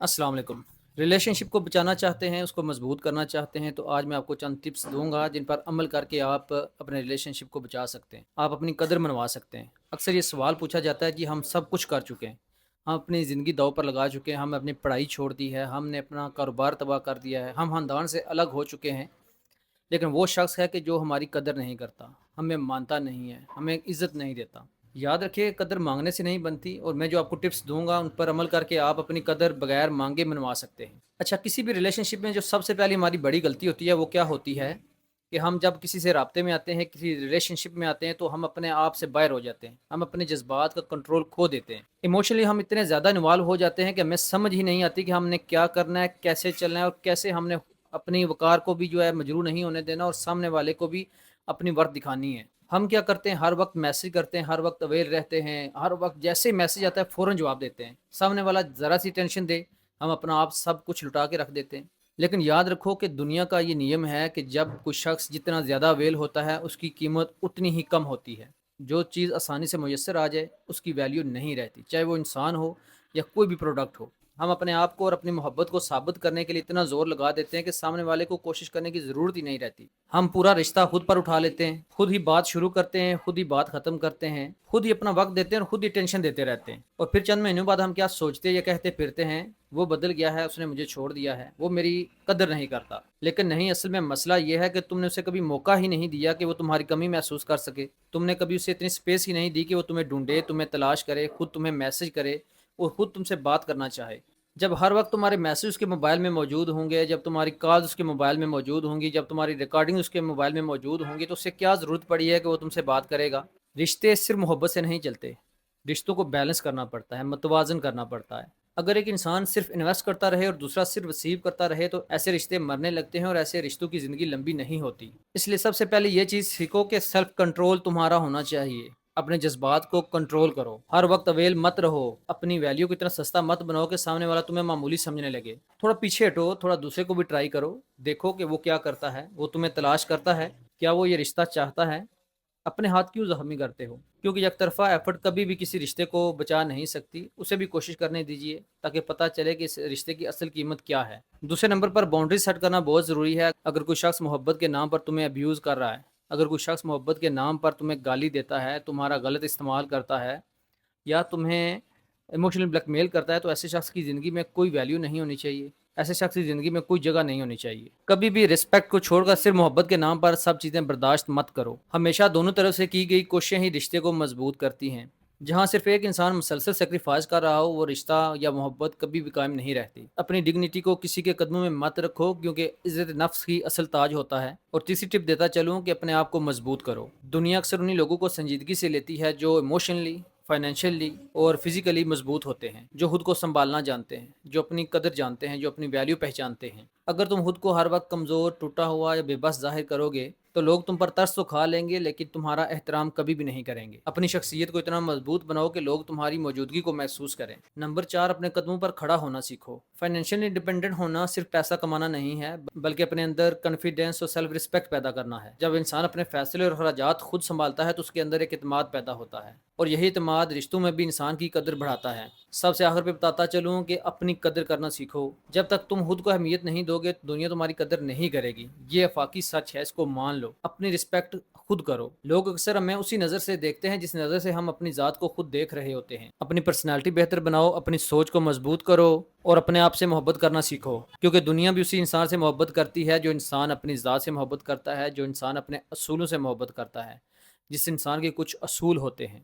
अस्सलाम वालेकुम। रिलेशनशिप को बचाना चाहते हैं, उसको मज़बूत करना चाहते हैं, तो आज मैं आपको चंद टिप्स दूँगा जिन पर अमल करके आप अपने रिलेशनशिप को बचा सकते हैं। आप अपनी कदर मनवा सकते हैं। अक्सर ये सवाल पूछा जाता है कि हम सब कुछ कर चुके हैं, हम अपनी ज़िंदगी दाँव पर लगा चुके हैं, हमने अपनी पढ़ाई छोड़ दी है, हमने अपना कारोबार तबाह कर दिया है, हम ख़ानदान से अलग हो चुके हैं, लेकिन वो शख़्स है कि जो हमारी कदर नहीं करता, हमें मानता नहीं है, हमें इज़्ज़त नहीं देता। याद रखिए, कदर माँगने से नहीं बनती और मैं जो आपको टिप्स दूँगा उन पर अमल करके आप अपनी कदर बगैर माँगे मनवा सकते हैं। अच्छा, किसी भी रिलेशनशिप में जो सबसे पहली हमारी बड़ी गलती होती है वो क्या होती है कि हम जब किसी से राब्ते में आते हैं, किसी रिलेशनशिप में आते हैं, तो हम अपने आप से बाहर हो जाते हैं। हम अपने जज़्बात का कंट्रोल खो देते हैं। इमोशनली हम इतने ज़्यादा इन्वॉल्व हो जाते हैं कि हमें समझ ही नहीं आती कि हमने क्या करना है, कैसे चलना है और कैसे हमने अपनी वक़ार को भी जो है मजरूह नहीं होने देना और सामने वाले को भी अपनी वर्थ दिखानी है। हम क्या करते हैं, हर वक़्त मैसेज करते हैं, हर वक़्त अवेयर रहते हैं, हर वक़्त जैसे ही मैसेज आता है फ़ौरन जवाब देते हैं। सामने वाला ज़रा-सी टेंशन दे, हम अपना आप सब कुछ लुटा के रख देते हैं। लेकिन याद रखो कि दुनिया का ये नियम है कि जब कोई शख़्स जितना ज़्यादा अवेल होता है, उसकी कीमत उतनी ही कम होती है। जो चीज़ आसानी से मुयस्सर आ जाए, उसकी वैल्यू नहीं रहती, चाहे वो इंसान हो या कोई भी प्रोडक्ट हो। हम अपने आप को और अपनी मोहब्बत को साबित करने के लिए इतना ज़ोर लगा देते हैं कि सामने वाले को कोशिश करने की ज़रूरत ही नहीं रहती। हम पूरा रिश्ता खुद पर उठा लेते हैं, खुद ही बात शुरू करते हैं, खुद ही बात ख़त्म करते हैं, खुद ही अपना वक़्त देते हैं और खुद ही टेंशन देते रहते हैं। और फिर चंद महीनों बाद हम क्या सोचते या कहते फिरते हैं, वो बदल गया है, उसने मुझे छोड़ दिया है, वो मेरी कदर नहीं करता। लेकिन नहीं, असल में मसला ये है कि तुमने उसे कभी मौका ही नहीं दिया कि वो तुम्हारी कमी महसूस कर सके। तुमने कभी उसे इतनी स्पेस ही नहीं दी कि वो तुम्हें ढूँढे, तुम्हें तलाश करे, खुद तुम्हें मैसेज करे और खुद तुमसे बात करना चाहे। जब हर वक्त तुम्हारे मैसेज उसके मोबाइल में मौजूद होंगे, जब तुम्हारी कॉल्स उसके मोबाइल में मौजूद होंगी, जब तुम्हारी रिकॉर्डिंग उसके मोबाइल में मौजूद होंगी, तो उससे क्या ज़रूरत पड़ी है कि वो तुमसे बात करेगा। रिश्ते सिर्फ मोहब्बत से नहीं चलते, रिश्तों को बैलेंस करना पड़ता है, मतवाजन करना पड़ता है। अगर एक इंसान सिर्फ इन्वेस्ट करता रहे और दूसरा सिर्फ रिसीव करता रहे, तो ऐसे रिश्ते मरने लगते हैं और ऐसे रिश्तों की ज़िंदगी लंबी नहीं होती। इसलिए सबसे पहले ये चीज़ सीखो कि सेल्फ कंट्रोल तुम्हारा होना चाहिए। अपने जज्बात को कंट्रोल करो, हर वक्त अवेल मत रहो, अपनी वैल्यू को इतना सस्ता मत बनाओ कि सामने वाला तुम्हें मामूली समझने लगे। थोड़ा पीछे हटो, थोड़ा दूसरे को भी ट्राई करो, देखो कि वो क्या करता है, वो तुम्हें तलाश करता है, क्या वो ये रिश्ता चाहता है। अपने हाथ क्यों ज़ख्मी करते हो? क्योंकि एक तरफ़ा एफ़र्ट कभी भी किसी रिश्ते को बचा नहीं सकती, उसे भी कोशिश करने दीजिए ताकि पता चले कि इस रिश्ते की असल कीमत क्या है। दूसरे नंबर पर बाउंड्री सेट करना बहुत ज़रूरी है। अगर कोई शख़्स मोहब्बत के नाम पर तुम्हें अब्यूज़ कर रहा है, अगर कोई शख़्स मोहब्बत के नाम पर तुम्हें गाली देता है, तुम्हारा गलत इस्तेमाल करता है या तुम्हें इमोशनल ब्लैकमेल करता है, तो ऐसे शख्स की ज़िंदगी में कोई वैल्यू नहीं होनी चाहिए। ऐसे शख्स की ज़िंदगी में कोई जगह नहीं होनी चाहिए। कभी भी रिस्पेक्ट को छोड़कर सिर्फ मोहब्बत के नाम पर सब चीज़ें बर्दाश्त मत करो। हमेशा दोनों तरफ से की गई कोशिशें ही रिश्ते को मजबूत करती हैं। जहाँ सिर्फ एक इंसान मुसलसल सेक्रीफाइस कर रहा हो, वो रिश्ता या मोहब्बत कभी भी कायम नहीं रहती। अपनी डिग्निटी को किसी के कदमों में मत रखो, क्योंकि इज़्ज़त नफ्स ही असल ताज होता है। और तीसरी टिप देता चलूँ कि अपने आप को मजबूत करो। दुनिया अक्सर उन्हीं लोगों को संजीदगी से लेती है जो इमोशनली, फाइनेंशियली और फिजिकली मजबूत होते हैं, जो खुद को संभालना जानते हैं, जो अपनी कदर जानते हैं, जो अपनी वैल्यू पहचानते हैं। अगर तुम खुद को हर वक्त कमज़ोर, टूटा हुआ या बेबस जाहिर करोगे, तो लोग तुम पर तरस तो खा लेंगे, लेकिन तुम्हारा एहतराम कभी भी नहीं करेंगे। अपनी शख्सियत को इतना मजबूत बनाओ कि लोग तुम्हारी मौजूदगी को महसूस करें। नंबर 4, अपने कदमों पर खड़ा होना सीखो। फाइनेंशियली इंडिपेंडेंट होना सिर्फ पैसा कमाना नहीं है, बल्कि अपने अंदर कॉन्फिडेंस और सेल्फ रिस्पेक्ट पैदा करना है। जब इंसान अपने फैसले और अखराजात खुद संभालता है, तो उसके अंदर एक इत्मीनान पैदा होता है और यही इत्मीनान रिश्तों में भी इंसान की कदर बढ़ाता है। सबसे आखिर पे बताता चलूँ कि अपनी कदर करना सीखो। जब तक तुम खुद को अहमियत नहीं दोगे, तो दुनिया तुम्हारी कदर नहीं करेगी। ये आफाकी सच है, इसको मान लो। अपनी रिस्पेक्ट खुद करो। लोग अक्सर हमें उसी नज़र से देखते हैं जिस नज़र से हम अपनी ज़ात को खुद देख रहे होते हैं। अपनी पर्सनैलिटी बेहतर बनाओ, अपनी सोच को मजबूत करो और अपने आप से मोहब्बत करना सीखो, क्योंकि दुनिया भी उसी इंसान से मोहब्बत करती है जो इंसान अपनी ज़ात से मोहब्बत करता है, जो इंसान अपने असूलों से मोहब्बत करता है, जिस इंसान के कुछ असूल होते हैं।